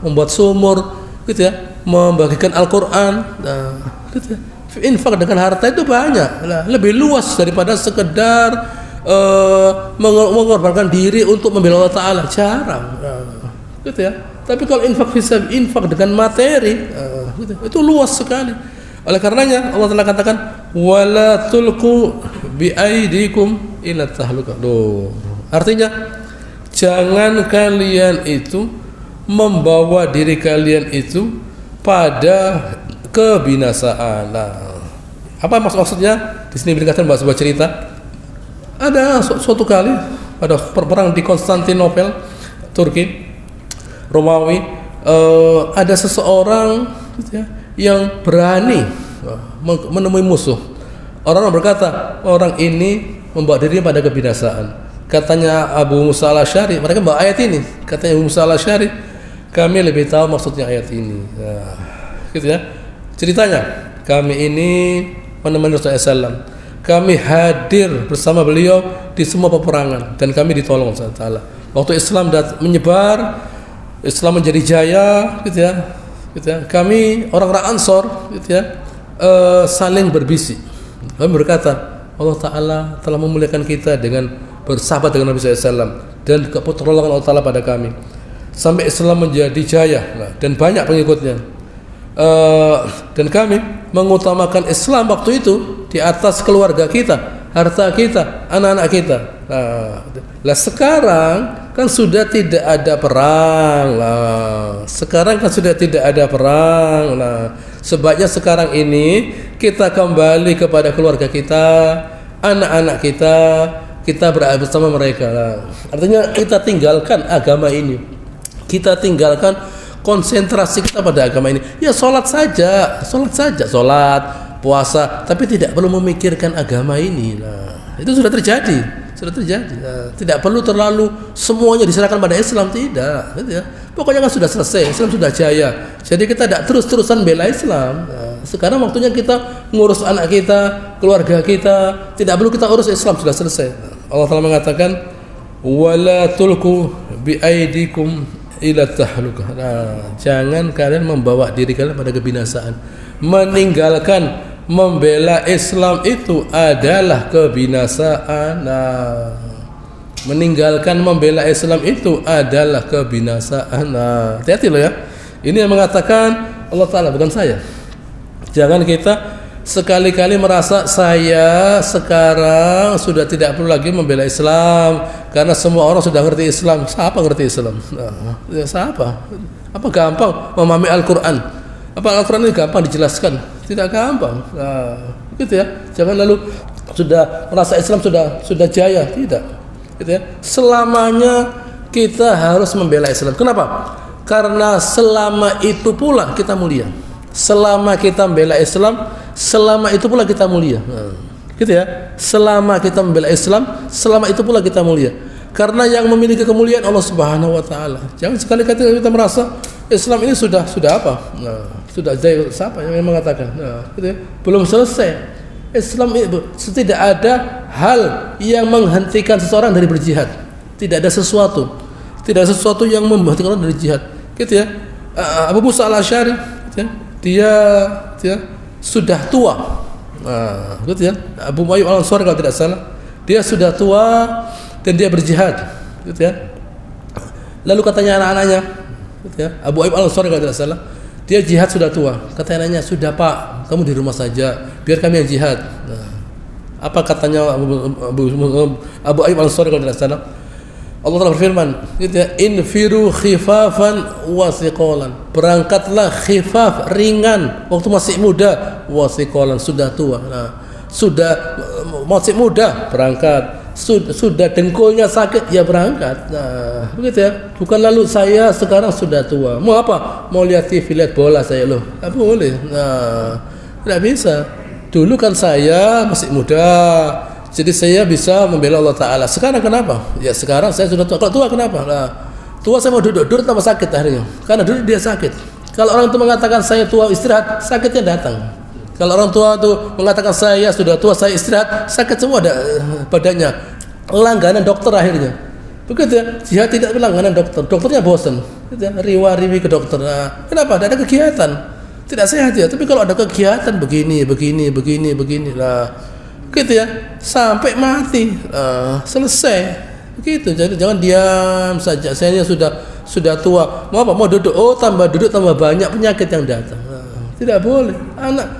membuat sumur, gitu ya, membagikan Al-Quran, gitu ya. Infak dengan harta itu banyak, lebih luas daripada sekedar mengorbankan diri untuk membela Allah Ta'ala, jarang, gitu ya. Tapi kalau infak dengan materi, gitu, itu luas sekali. Oleh karenanya Allah Ta'ala katakan, wala tulqu biaidikum ila tahlukah. Artinya jangan kalian itu membawa diri kalian itu pada kebinasaan. Apa maksudnya? Di sini dikatakan bahwa sebuah cerita. Ada suatu kali ada perang di Konstantinopel, Turki, Romawi. Ada seseorang, gitu ya, yang berani menemui musuh. Orang berkata, orang ini membawa dirinya pada kebinasaan. Katanya Abu Musa al-Asy'ari, mereka bawa ayat ini. Katanya Abu Musa al-Asy'ari, kami lebih tahu maksudnya ayat ini. Gitu ya. Ceritanya, kami ini menemani Rasulullah SAW. Kami hadir bersama beliau di semua peperangan dan kami ditolong oleh Allah Ta'ala. Waktu Islam menyebar, Islam menjadi jaya, gitu ya. Gitu ya. Kami orang-orang Ansor, gitu ya, saling berbisik. Kami berkata, Allah Ta'ala telah memuliakan kita dengan bersahabat dengan Nabi SAW dan pertolongan Allah Ta'ala pada kami sampai Islam menjadi jaya dan banyak pengikutnya. Dan kami mengutamakan Islam waktu itu di atas keluarga kita, harta kita, anak-anak kita. Lah sekarang kan sudah tidak ada perang. Sekarang kan sudah tidak ada perang. Sebaiknya sekarang ini kita kembali kepada keluarga kita, anak-anak kita berada bersama mereka. Artinya kita tinggalkan agama ini, kita tinggalkan konsentrasi kita pada agama ini. Ya sholat saja, sholat, puasa, tapi tidak perlu memikirkan agama ini. Itu sudah terjadi. Tidak perlu terlalu semuanya diserahkan pada Islam, tidak. Gitu ya. Pokoknya kan sudah selesai, Islam sudah jaya. Jadi kita tidak terus-terusan bela Islam. Sekarang waktunya kita ngurus anak kita, keluarga kita. Tidak perlu kita urus Islam, sudah selesai. Allah Ta'ala mengatakan, wala tulqu biaidikum ila tahlukah. Jangan kalian membawa diri kalian pada kebinasaan. Meninggalkan membela Islam itu adalah kebinasaan. Meninggalkan membela Islam itu adalah kebinasaan. Hati-hati loh ya. Ini yang mengatakan Allah Ta'ala, bukan saya. Jangan kita sekali-kali merasa saya sekarang sudah tidak perlu lagi membela Islam karena semua orang sudah ngerti Islam. Siapa ngerti Islam? Siapa? Apa gampang memahami Al-Quran? Apa Al-Quran ini gampang dijelaskan? Tidak gampang. Gitu ya. Jangan lalu sudah merasa Islam sudah jaya, tidak. Gitu ya. Selamanya kita harus membela Islam. Kenapa? Karena selama itu pula kita mulia. Selama kita membela Islam, selama itu pula kita mulia. Gitu ya. Selama kita membela Islam, selama itu pula kita mulia. Karena yang memiliki kemuliaan Allah Subhanahu wa taala. Jangan sekali-kali kita merasa Islam ini sudah apa? Sudah jaya. Siapa yang mengatakan? Gitu ya. Belum selesai. Islam itu tidak ada hal yang menghentikan seseorang dari berjihad. Tidak ada sesuatu yang menghentikan orang dari jihad. Gitu ya. Abu Musa al-Asy'ari, gitu ya. Dia sudah tua. Gitu ya. Abu Ayyub al-Ansari kalau tidak salah, dia sudah tua dan dia berjihad, gitu ya. Lalu katanya anak-anaknya, gitu ya, Abu Ayyub al-Ansari kalau tidak salah, dia jihad sudah tua. Kata anaknya, sudah Pak, kamu di rumah saja, biar kami yang jihad. Apa katanya Abu Ayyub al-Ansari kalau tidak salah? Allah Ta'ala berfirman, gitu ya, infiru khifafan wa thiqalan. Berangkatlah khifaf, ringan, waktu masih muda, wa thiqalan, sudah tua. Sudah masih muda berangkat, sudah dengkulnya sakit ya berangkat. Begitu ya. Bukan lalu saya sekarang sudah tua. Mau apa? Mau lihat TV, lihat bola saya loh. Tidak boleh. Tidak bisa. Dulu kan saya masih muda, jadi saya bisa membela Allah Ta'ala. Sekarang kenapa? Ya sekarang saya sudah tua. Kalau tua kenapa? Tua saya mau duduk tambah sakit akhirnya. Karena duduk dia sakit. Kalau orang itu mengatakan saya tua istirahat, sakitnya datang. Kalau orang tua itu mengatakan saya sudah tua, saya istirahat, sakit semua ada badannya. Langganan dokter akhirnya. Begitu ya, jihad tidak berlangganan dokter, dokternya bosan, gitu ya, riwa-riwi ke dokter. Nah, kenapa? Tidak ada kegiatan, tidak sehat ya. Tapi kalau ada kegiatan begini, lah, gitu ya, sampai mati, selesai, begitu. Jadi jangan diam saja. Saya sudah tua, mau apa? Mau duduk? Oh, tambah duduk tambah banyak penyakit yang datang. Nah, tidak boleh.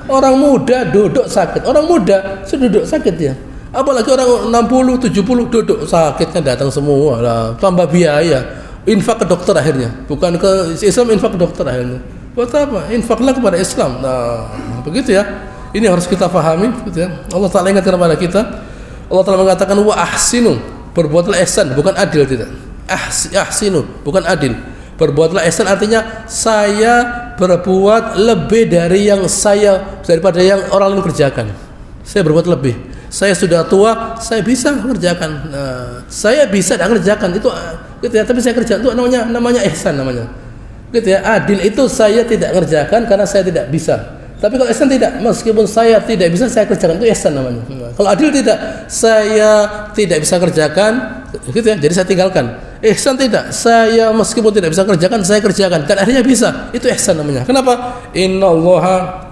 Orang muda duduk sakit, orang muda sudah duduk sakit ya. Apalagi orang 60, 70 duduk sakitnya datang semua lah, tambah biaya, infak ke dokter akhirnya, bukan ke Islam, infak ke dokter akhirnya. Buat apa? Infaklah kepada Islam. Nah, begitu ya. Ini harus kita pahami, gitu ya. Allah Taala ingatkan kepada kita. Allah Taala mengatakan wa ahsinu, berbuatlah ihsan, bukan adil, tidak. Ahsinu, bukan adil. Berbuatlah ihsan artinya saya berbuat lebih daripada yang orang lain kerjakan. Saya berbuat lebih. Saya sudah tua, saya bisa kerjakan. Nah, saya bisa tidak kerjakan itu, gitu ya. Tapi saya kerjakan itu namanya ihsan namanya. Gitu ya. Adil itu saya tidak kerjakan karena saya tidak bisa. Tapi kalau ihsan tidak, meskipun saya tidak bisa saya kerjakan, itu ihsan namanya. Nah, kalau adil tidak, saya tidak bisa kerjakan, gitu ya. Jadi saya tinggalkan. Ihsan tidak, saya meskipun tidak bisa kerjakan, saya kerjakan dan akhirnya bisa. Itu ihsan namanya. Kenapa? Innallaha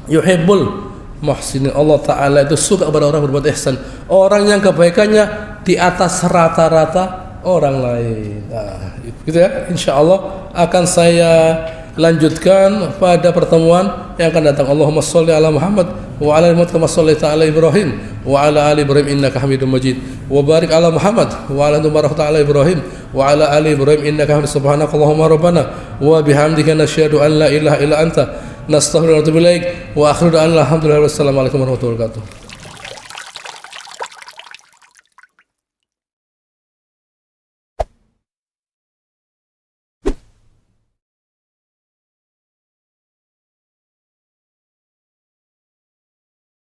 yuhibbul muhsinin. Allah Ta'ala itu suka kepada orang berbuat ihsan, orang yang kebaikannya di atas rata-rata orang lain. Nah, gitu ya. InsyaAllah akan saya lanjutkan pada pertemuan yang akan datang. Allahumma sholli ala Muhammad wa ala ali Muhammad kama shallaita ala Ibrahim wa ala ali Ibrahim innaka Hamidum Majid, wa barik ala Muhammad wa ala ali Muhammad ala Ibrahim wa ala ali Ibrahim innaka Hamidum. Subhanakallahumma rabbana wa bihamdika nasyhadu an la ilaha illa anta nastaghfiruka wa natubu ilaik wa akhiru da'wana alhamdulillahi wassalamu alaikum warahmatullahi wabarakatuh.